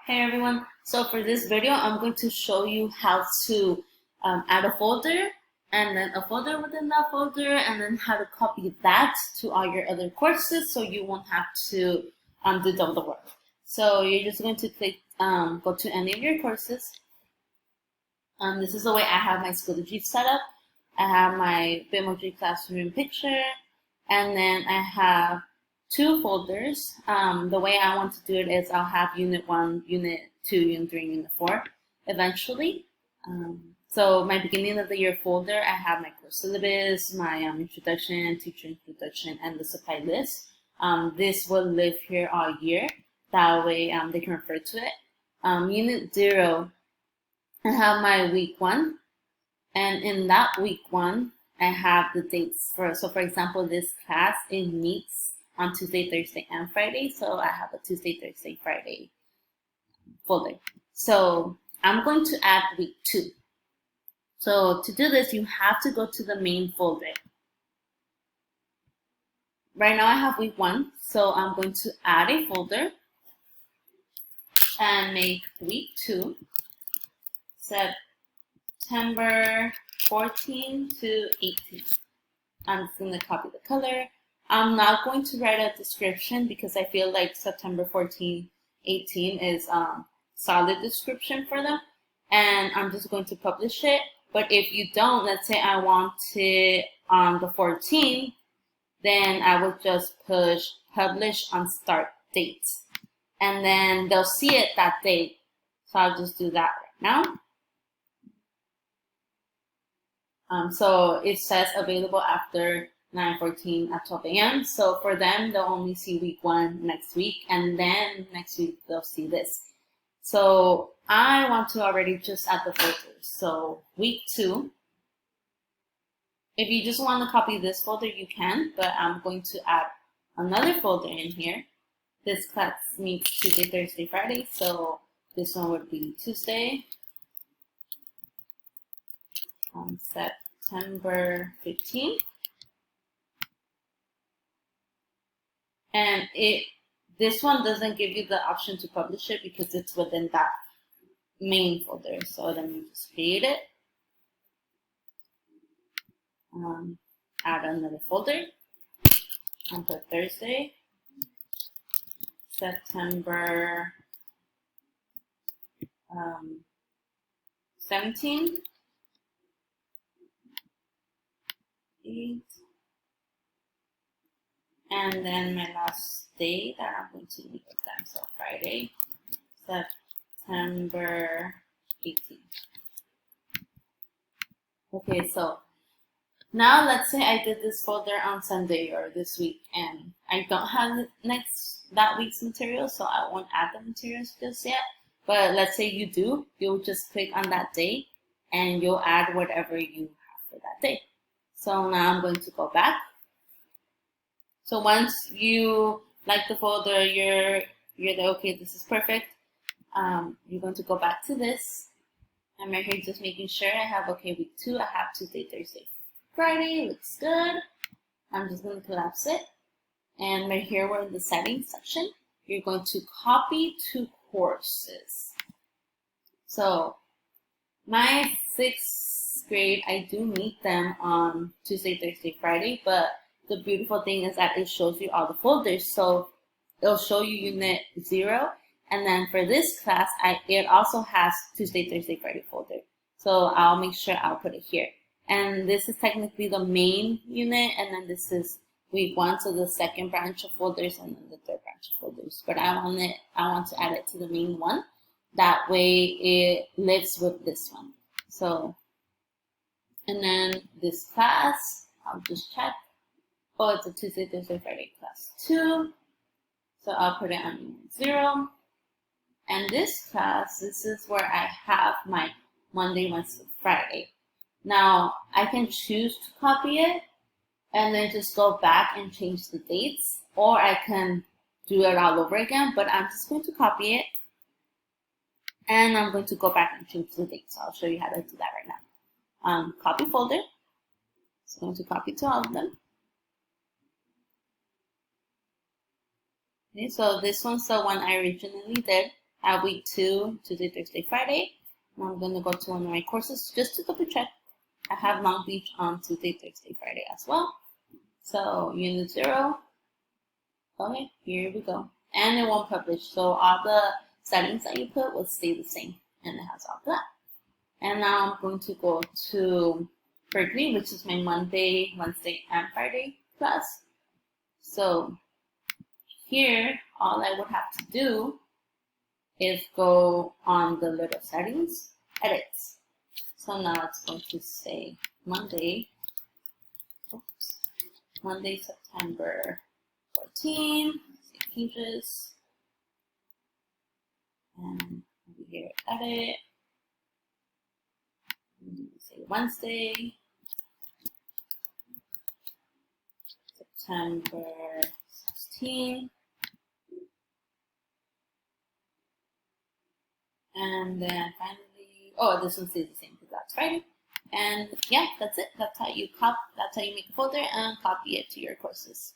Hey everyone, so for this video I'm going to show you how to add a folder and then a folder within that folder and then how to copy that to all your other courses so you won't have to do double the work. So you're just going to click go to any of your courses. This is the way I have my Schoology set up. I have my Bitmoji classroom picture and then I have two folders. The way I want to do it is I'll have Unit 1, Unit 2, Unit 3, Unit 4 eventually. So my beginning of the year folder, I have my course syllabus, my introduction, teacher introduction, and the supply list. This will live here all year. That way they can refer to it. Unit 0, I have my week 1. And in that week 1, I have the dates for, so for example, this class, it meets on Tuesday, Thursday, and Friday. So I have a Tuesday, Thursday, Friday folder. So I'm going to add week 2. So to do this, you have to go to the main folder. Right now I have week 1. So I'm going to add a folder and make week 2 September 14 to 18. I'm just going to copy the color. I'm not going to write a description because I feel like September 14, 18 is solid description for them. And I'm just going to publish it. But if you don't, let's say I want it on the 14th, then I would just push publish on start date. And then they'll see it that date. So I'll just do that right now. So it says available after 9:14 at 12 a.m. So for them, they'll only see week 1 next week, and then next week they'll see this. So I want to already just add the folders. So week 2, if you just want to copy this folder, you can, but I'm going to add another folder in here. This class meets Tuesday, Thursday, Friday. So this one would be Tuesday, September 15th. And this one doesn't give you the option to publish it because it's within that main folder. So then you just create it. Add another folder. And put Thursday, September 17th. 8. And then my last day that I'm going to make exam, so Friday, September 18th. Okay, so now let's say I did this folder on Sunday or this week and I don't have that week's material, so I won't add the materials just yet. But let's say you do, you'll just click on that day and you'll add whatever you have for that day. So now I'm going to go back. So once you like the folder, you're like, okay, this is perfect. You're going to go back to this. I'm right here just making sure I have, okay, week 2, I have Tuesday, Thursday, Friday, looks good. I'm just going to collapse it. And right here, we're in the settings section. You're going to copy to courses. So my 6th grade, I do meet them on Tuesday, Thursday, Friday, but the beautiful thing is that it shows you all the folders. So it'll show you Unit 0. And then for this class, it also has Tuesday, Thursday, Friday folder. So I'll make sure I'll put it here. And this is technically the main unit. And then this is week 1, so the second branch of folders and then the third branch of folders. But I want to add it to the main one. That way it lives with this one. So, and then this class, I'll just check. Oh, it's a Tuesday, Thursday, Friday class 2. So I'll put it on Unit 0. And this class, this is where I have my Monday, Wednesday, Friday. Now, I can choose to copy it and then just go back and change the dates. Or I can do it all over again, but I'm just going to copy it. And I'm going to go back and change the dates. So I'll show you how to do that right now. Copy folder. So I'm going to copy to all of them. Okay, so this one's the one I originally did. at week 2, Tuesday, Thursday, Friday. And I'm going to go to one of my courses just to double check. I have Long Beach on Tuesday, Thursday, Friday as well. So unit 0. Okay, here we go. And it won't publish. So all the settings that you put will stay the same. And it has all that. And now I'm going to go to Berkeley, which is my Monday, Wednesday, and Friday class. So here, all I would have to do is go on the little settings, edits. So now it's going to say Monday, September 14, save changes, and over here, edit, and say Wednesday, September 16, and then finally, oh, this one stays the same because that's Friday. And yeah, that's it. That's how you make a folder and copy it to your courses.